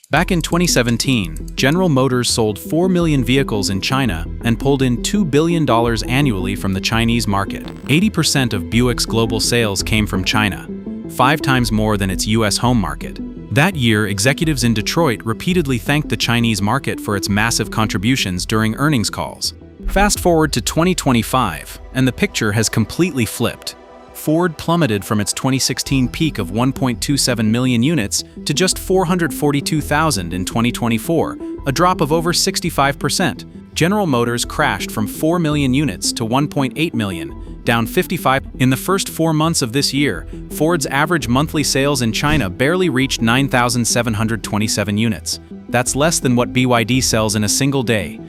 Back in 2017, General Motors sold 4 million vehicles in China and pulled in $2 billion annually from the Chinese market. 80% of Buick's global sales came from China, 5 times more than its US home market. That year, executives in Detroit repeatedly thanked the Chinese market for its massive contributions during earnings calls. Fast forward to 2025, and the picture has completely flipped. Ford plummeted from its 2016 peak of 1.27 million units to just 442,000 in 2024, a drop of over 65%. General Motors crashed from 4 million units to 1.8 million, down 55%. In the first 4 months of this year, Ford's average monthly sales in China barely reached 9,727 units. That's less than what BYD sells in a single day.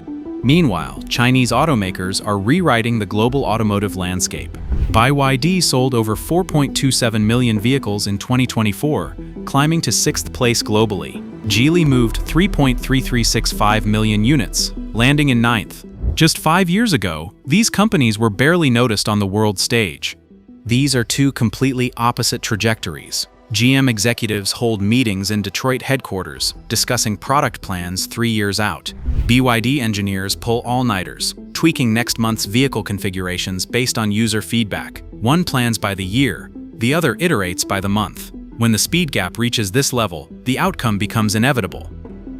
Meanwhile, Chinese automakers are rewriting the global automotive landscape. BYD sold over 4.27 million vehicles in 2024, climbing to 6th place globally. Geely moved 3.3365 million units, landing in 9th. Just 5 years ago, these companies were barely noticed on the world stage. These are two completely opposite trajectories. GM executives hold meetings in Detroit headquarters, discussing product plans 3 years out. BYD engineers pull all-nighters, tweaking next month's vehicle configurations based on user feedback. One plans by the year, the other iterates by the month. When the speed gap reaches this level, the outcome becomes inevitable.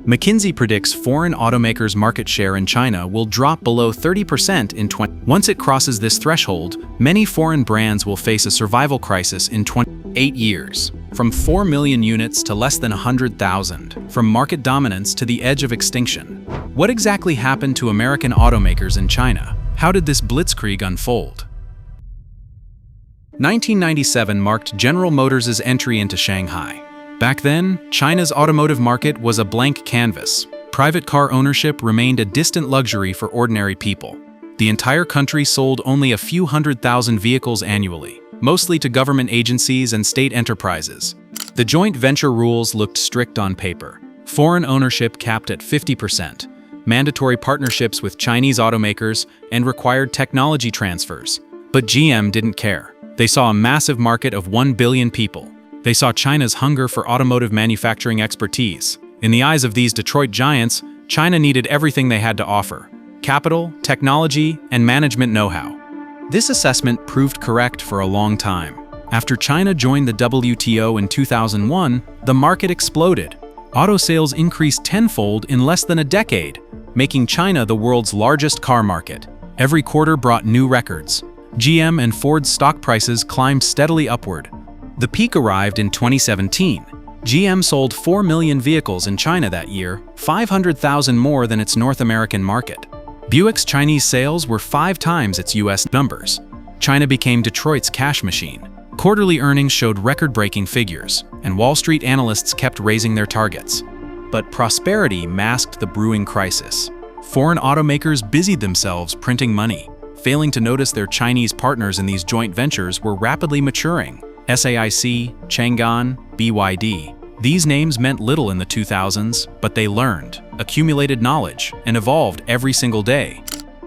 McKinsey predicts foreign automakers' market share in China will drop below 30% in 20. Once it crosses this threshold, many foreign brands will face a survival crisis in 28 years. From 4 million units to less than 100,000, from market dominance to the edge of extinction. What exactly happened to American automakers in China? How did this blitzkrieg unfold? 1997 marked General Motors' entry into Shanghai. Back then, China's automotive market was a blank canvas. Private car ownership remained a distant luxury for ordinary people. The entire country sold only a few 100,000 vehicles annually, mostly to government agencies and state enterprises. The joint venture rules looked strict on paper. Foreign ownership capped at 50%, mandatory partnerships with Chinese automakers, and required technology transfers. But GM didn't care. They saw a massive market of 1 billion people. They saw China's hunger for automotive manufacturing expertise. In the eyes of these Detroit giants, China needed everything they had to offer: capital, technology, and management know-how. This assessment proved correct for a long time. After China joined the WTO in 2001, the market exploded. Auto sales increased tenfold in less than a decade, making China the world's largest car market. Every quarter brought new records. GM and Ford's stock prices climbed steadily upward. The peak arrived in 2017. GM sold 4 million vehicles in China that year, 500,000 more than its North American market. Buick's Chinese sales were 5 times its US numbers. China became Detroit's cash machine. Quarterly earnings showed record-breaking figures, and Wall Street analysts kept raising their targets. But prosperity masked the brewing crisis. Foreign automakers busied themselves printing money, failing to notice their Chinese partners in these joint ventures were rapidly maturing. SAIC, Changan, BYD. These names meant little in the 2000s, but they learned, accumulated knowledge, and evolved every single day.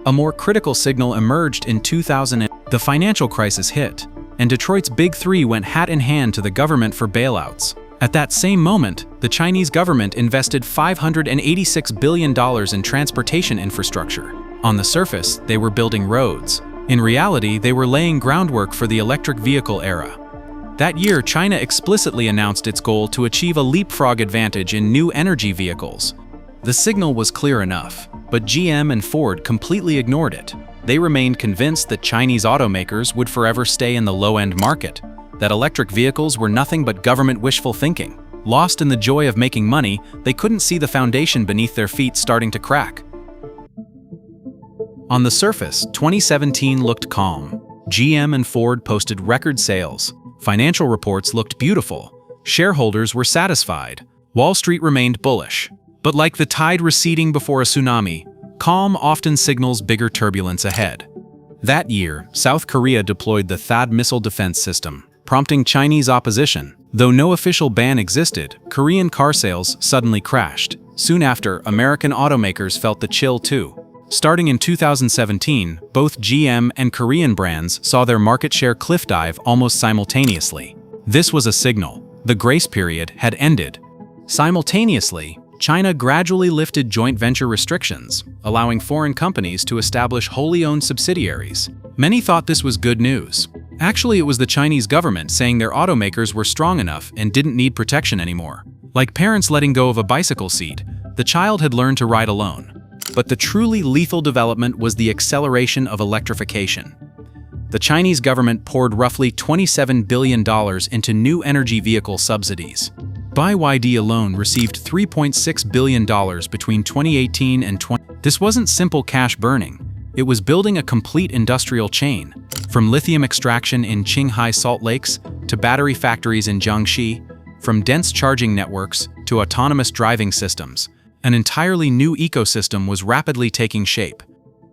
A more critical signal emerged in 2000. The financial crisis hit, and Detroit's Big Three went hat in hand to the government for bailouts. At that same moment, the Chinese government invested $586 billion in transportation infrastructure. On the surface, they were building roads. In reality, they were laying groundwork for the electric vehicle era. That year, China explicitly announced its goal to achieve a leapfrog advantage in new energy vehicles. The signal was clear enough, but GM and Ford completely ignored it. They remained convinced that Chinese automakers would forever stay in the low-end market, that electric vehicles were nothing but government wishful thinking. Lost in the joy of making money, they couldn't see the foundation beneath their feet starting to crack. On the surface, 2017 looked calm. GM and Ford posted record sales. Financial reports looked beautiful. Shareholders were satisfied. Wall Street remained bullish. But like the tide receding before a tsunami, calm often signals bigger turbulence ahead. That year, South Korea deployed the THAAD missile defense system, prompting Chinese opposition. Though no official ban existed, Korean car sales suddenly crashed. Soon after, American automakers felt the chill too. Starting in 2017, both GM and Korean brands saw their market share cliff dive almost simultaneously. This was a signal. The grace period had ended. Simultaneously, China gradually lifted joint venture restrictions, allowing foreign companies to establish wholly owned subsidiaries. Many thought this was good news. Actually, it was the Chinese government saying their automakers were strong enough and didn't need protection anymore. Like parents letting go of a bicycle seat, the child had learned to ride alone. But the truly lethal development was the acceleration of electrification. The Chinese government poured roughly $27 billion into new energy vehicle subsidies. BYD alone received $3.6 billion between 2018 and 2020. This wasn't simple cash burning. It was building a complete industrial chain, from lithium extraction in Qinghai salt lakes to battery factories in Jiangxi, from dense charging networks to autonomous driving systems. An entirely new ecosystem was rapidly taking shape.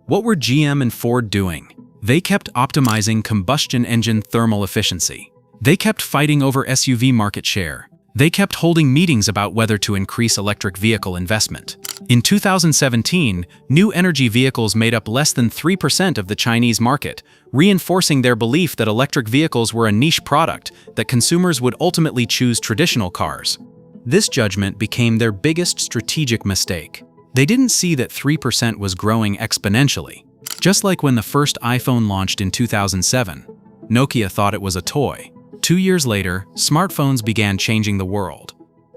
What were GM and Ford doing? They kept optimizing combustion engine thermal efficiency. They kept fighting over SUV market share. They kept holding meetings about whether to increase electric vehicle investment. In 2017, new energy vehicles made up less than 3% of the Chinese market, reinforcing their belief that electric vehicles were a niche product, that consumers would ultimately choose traditional cars. This judgment became their biggest strategic mistake. They didn't see that 3% was growing exponentially. Just like when the first iPhone launched in 2007, Nokia thought it was a toy. 2 years later, smartphones began changing the world.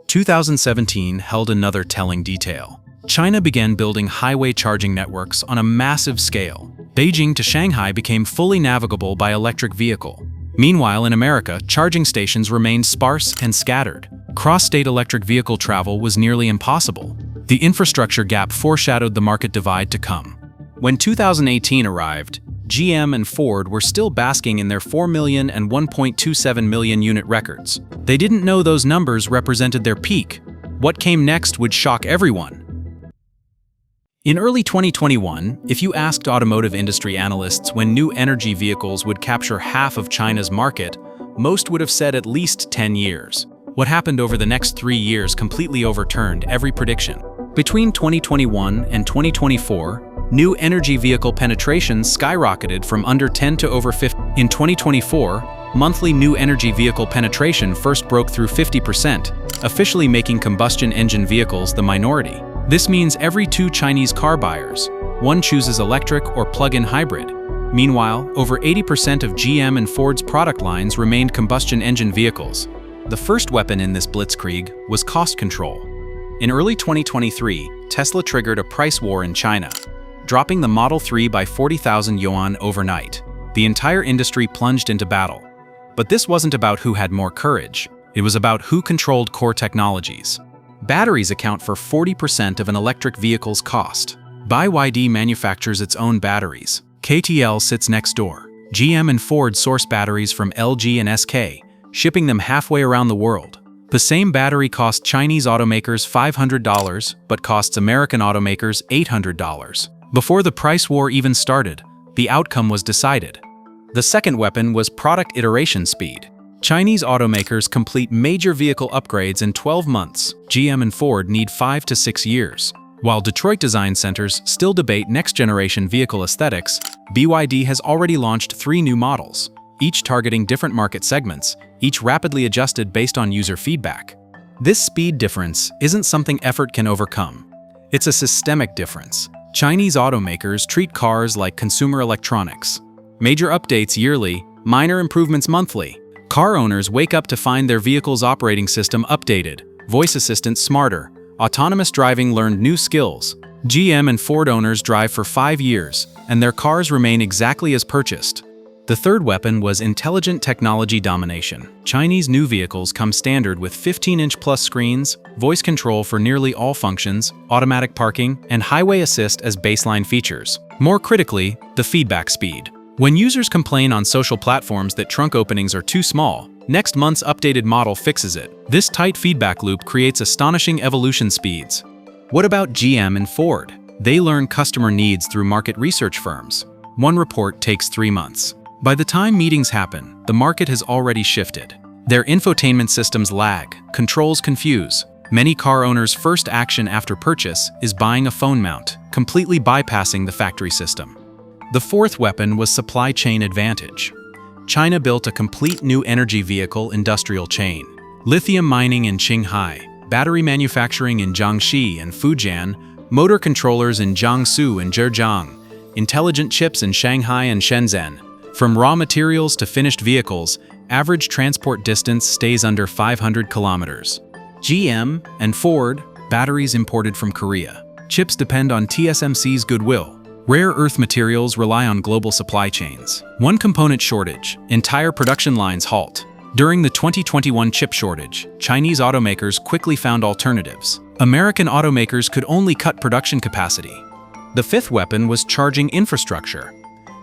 2017 held another telling detail. China began building highway charging networks on a massive scale. Beijing to Shanghai became fully navigable by electric vehicle. Meanwhile, in America, charging stations remained sparse and scattered. Cross-state electric vehicle travel was nearly impossible. The infrastructure gap foreshadowed the market divide to come. When 2018 arrived, GM and Ford were still basking in their 4 million and 1.27 million unit records. They didn't know those numbers represented their peak. What came next would shock everyone. In early 2021, if you asked automotive industry analysts when new energy vehicles would capture half of China's market, most would have said at least 10 years. What happened over the next 3 years completely overturned every prediction. Between 2021 and 2024, new energy vehicle penetration skyrocketed from under 10 to over 50. In 2024, monthly new energy vehicle penetration first broke through 50%, officially making combustion engine vehicles the minority. This means every 2 Chinese car buyers, one chooses electric or plug-in hybrid. Meanwhile, over 80% of GM and Ford's product lines remained combustion engine vehicles. The first weapon in this blitzkrieg was cost control. In early 2023, Tesla triggered a price war in China, dropping the Model 3 by 40,000 yuan overnight. The entire industry plunged into battle. But this wasn't about who had more courage. It was about who controlled core technologies. Batteries account for 40% of an electric vehicle's cost. BYD manufactures its own batteries. KTL sits next door. GM and Ford source batteries from LG and SK, shipping them halfway around the world. The same battery costs Chinese automakers $500, but costs American automakers $800. Before the price war even started, the outcome was decided. The second weapon was product iteration speed. Chinese automakers complete major vehicle upgrades in 12 months. GM and Ford need 5 to 6 years. While Detroit design centers still debate next-generation vehicle aesthetics, BYD has already launched 3 new models, each targeting different market segments, each rapidly adjusted based on user feedback. This speed difference isn't something effort can overcome. It's a systemic difference. Chinese automakers treat cars like consumer electronics. Major updates yearly, minor improvements monthly. Car owners wake up to find their vehicle's operating system updated, voice assistants smarter, autonomous driving learned new skills. GM and Ford owners drive for 5 years, and their cars remain exactly as purchased. The third weapon was intelligent technology domination. Chinese new vehicles come standard with 15-inch plus screens, voice control for nearly all functions, automatic parking, and highway assist as baseline features. More critically, the feedback speed. When users complain on social platforms that trunk openings are too small, next month's updated model fixes it. This tight feedback loop creates astonishing evolution speeds. What about GM and Ford? They learn customer needs through market research firms. One report takes 3 months. By the time meetings happen, the market has already shifted. Their infotainment systems lag, controls confuse. Many car owners' first action after purchase is buying a phone mount, completely bypassing the factory system. The fourth weapon was supply chain advantage. China built a complete new energy vehicle industrial chain. Lithium mining in Qinghai, battery manufacturing in Jiangxi and Fujian, motor controllers in Jiangsu and Zhejiang, intelligent chips in Shanghai and Shenzhen. From raw materials to finished vehicles, average transport distance stays under 500 kilometers. GM and Ford, batteries imported from Korea. Chips depend on TSMC's goodwill. Rare earth materials rely on global supply chains. One component shortage, entire production lines halt. During the 2021 chip shortage, Chinese automakers quickly found alternatives. American automakers could only cut production capacity. The fifth weapon was charging infrastructure.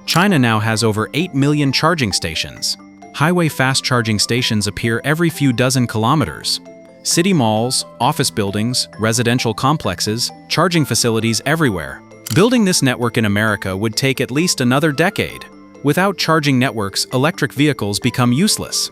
China now has over 8 million charging stations. Highway fast charging stations appear every few dozen kilometers. City malls, office buildings, residential complexes, charging facilities everywhere. Building this network in America would take at least another decade. Without charging networks, electric vehicles become useless.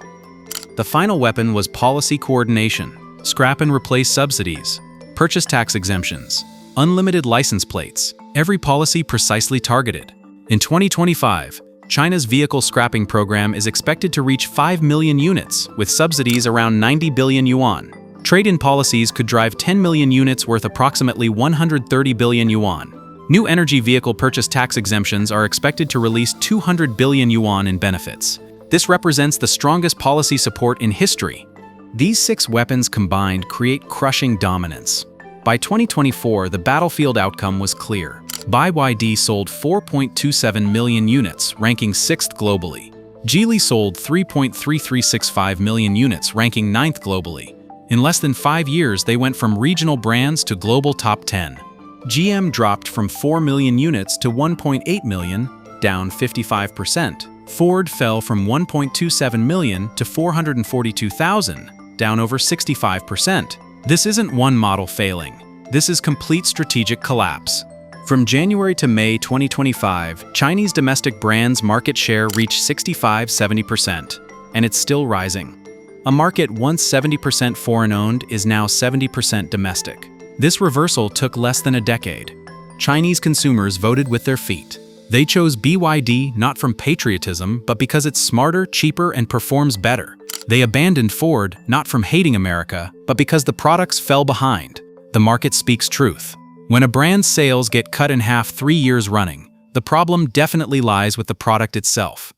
The final weapon was policy coordination. Scrap and replace subsidies, purchase tax exemptions, unlimited license plates, every policy precisely targeted. In 2025, China's vehicle scrapping program is expected to reach 5 million units, with subsidies around 90 billion yuan. Trade-in policies could drive 10 million units worth approximately 130 billion yuan. New energy vehicle purchase tax exemptions are expected to release 200 billion yuan in benefits. This represents the strongest policy support in history. These 6 weapons combined create crushing dominance. By 2024, the battlefield outcome was clear. BYD sold 4.27 million units, ranking 6th globally. Geely sold 3.3365 million units, ranking 9th globally. In less than 5 years, they went from regional brands to global top 10. GM dropped from 4 million units to 1.8 million, down 55%. Ford fell from 1.27 million to 442,000, down over 65%. This isn't one model failing. This is complete strategic collapse. From January to May 2025, Chinese domestic brands' market share reached 65–70%, and it's still rising. A market once 70% foreign-owned is now 70% domestic. This reversal took less than a decade. Chinese consumers voted with their feet. They chose BYD not from patriotism, but because it's smarter, cheaper, and performs better. They abandoned Ford not from hating America, but because the products fell behind. The market speaks truth. When a brand's sales get cut in half 3 years running, the problem definitely lies with the product itself.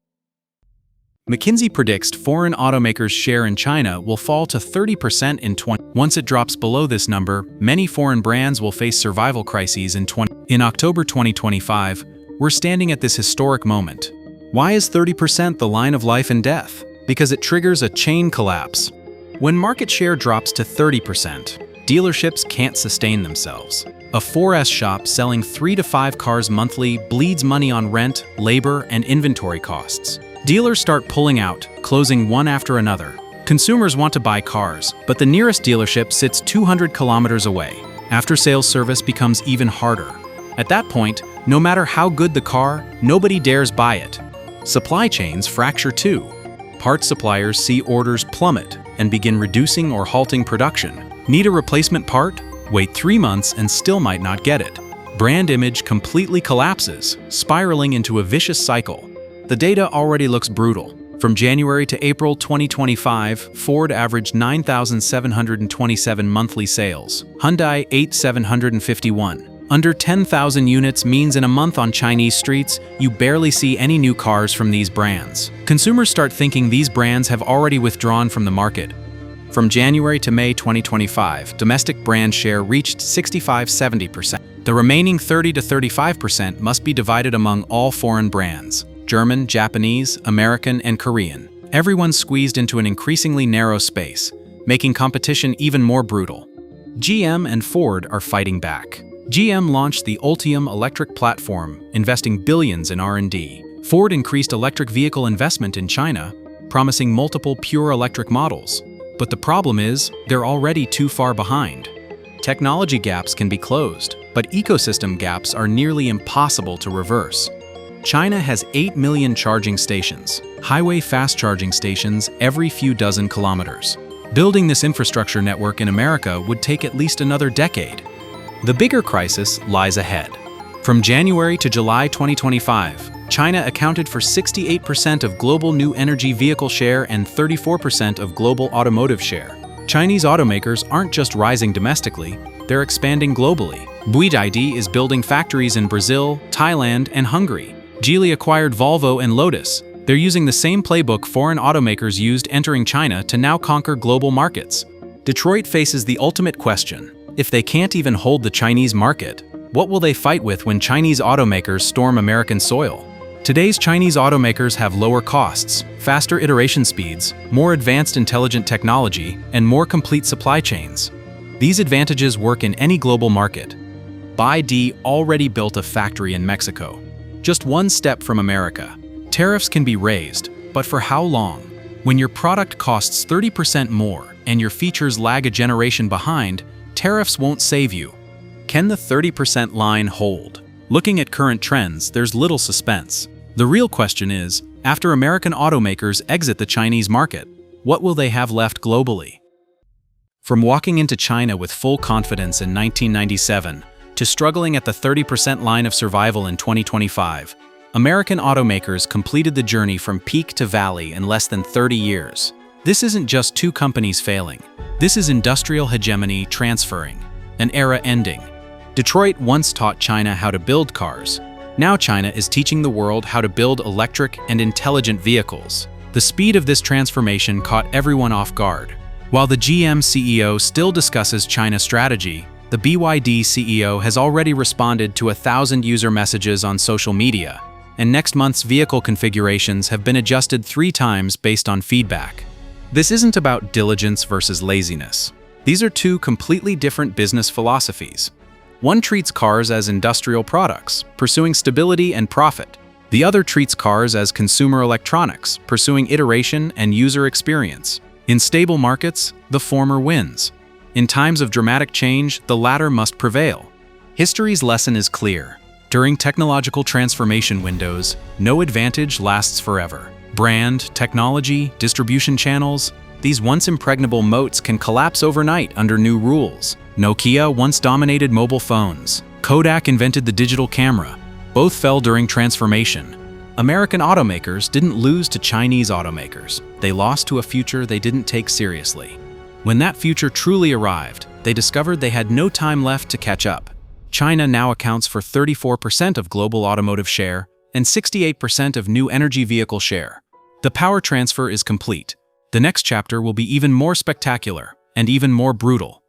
McKinsey predicts foreign automakers' share in China will fall to 30% in 20. Once it drops below this number, many foreign brands will face survival crises in 20. In October 2025, we're standing at this historic moment. Why is 30% the line of life and death? Because it triggers a chain collapse. When market share drops to 30%, dealerships can't sustain themselves. A 4S shop selling 3 to 5 cars monthly bleeds money on rent, labor, and inventory costs. Dealers start pulling out, closing one after another. Consumers want to buy cars, but the nearest dealership sits 200 kilometers away. After-sales service becomes even harder. At that point, no matter how good the car, nobody dares buy it. Supply chains fracture too. Parts suppliers see orders plummet and begin reducing or halting production. Need a replacement part? Wait 3 months and still might not get it. Brand image completely collapses, spiraling into a vicious cycle. The data already looks brutal. From January to April 2025, Ford averaged 9,727 monthly sales, Hyundai 8,751. Under 10,000 units means in a month on Chinese streets, you barely see any new cars from these brands. Consumers start thinking these brands have already withdrawn from the market. From January to May 2025, domestic brand share reached 65–70%. The remaining 30–35% must be divided among all foreign brands: German, Japanese, American, and Korean. Everyone's squeezed into an increasingly narrow space, making competition even more brutal. GM and Ford are fighting back. GM launched the Ultium electric platform, investing billions in R&D. Ford increased electric vehicle investment in China, promising multiple pure electric models. But the problem is, they're already too far behind. Technology gaps can be closed, but ecosystem gaps are nearly impossible to reverse. China has 8 million charging stations, highway fast charging stations every few dozen kilometers. Building this infrastructure network in America would take at least another decade. The bigger crisis lies ahead. From January to July 2025, China accounted for 68% of global new energy vehicle share and 34% of global automotive share. Chinese automakers aren't just rising domestically, they're expanding globally. BYD is building factories in Brazil, Thailand, and Hungary. Geely acquired Volvo and Lotus. They're using the same playbook foreign automakers used entering China to now conquer global markets. Detroit faces the ultimate question. If they can't even hold the Chinese market, what will they fight with when Chinese automakers storm American soil? Today's Chinese automakers have lower costs, faster iteration speeds, more advanced intelligent technology, and more complete supply chains. These advantages work in any global market. BYD already built a factory in Mexico, just one step from America. Tariffs can be raised, but for how long? When your product costs 30% more and your features lag a generation behind, tariffs won't save you. Can the 30% line hold? Looking at current trends, there's little suspense. The real question is, after American automakers exit the Chinese market, what will they have left globally? From walking into China with full confidence in 1997 to struggling at the 30% line of survival in 2025, American automakers completed the journey from peak to valley in less than 30 years. This isn't just two companies failing. This is industrial hegemony transferring, an era ending. Detroit once taught China how to build cars. Now China is teaching the world how to build electric and intelligent vehicles. The speed of this transformation caught everyone off guard. While the GM CEO still discusses China's strategy, the BYD CEO has already responded to 1,000 user messages on social media, and next month's vehicle configurations have been adjusted 3 times based on feedback. This isn't about diligence versus laziness. These are two completely different business philosophies. One treats cars as industrial products, pursuing stability and profit. The other treats cars as consumer electronics, pursuing iteration and user experience. In stable markets, the former wins. In times of dramatic change, the latter must prevail. History's lesson is clear. During technological transformation windows, no advantage lasts forever. Brand, technology, distribution channels, these once impregnable moats can collapse overnight under new rules. Nokia once dominated mobile phones. Kodak invented the digital camera. Both fell during transformation. American automakers didn't lose to Chinese automakers. They lost to a future they didn't take seriously. When that future truly arrived, they discovered they had no time left to catch up. China now accounts for 34% of global automotive share and 68% of new energy vehicle share. The power transfer is complete. The next chapter will be even more spectacular and even more brutal.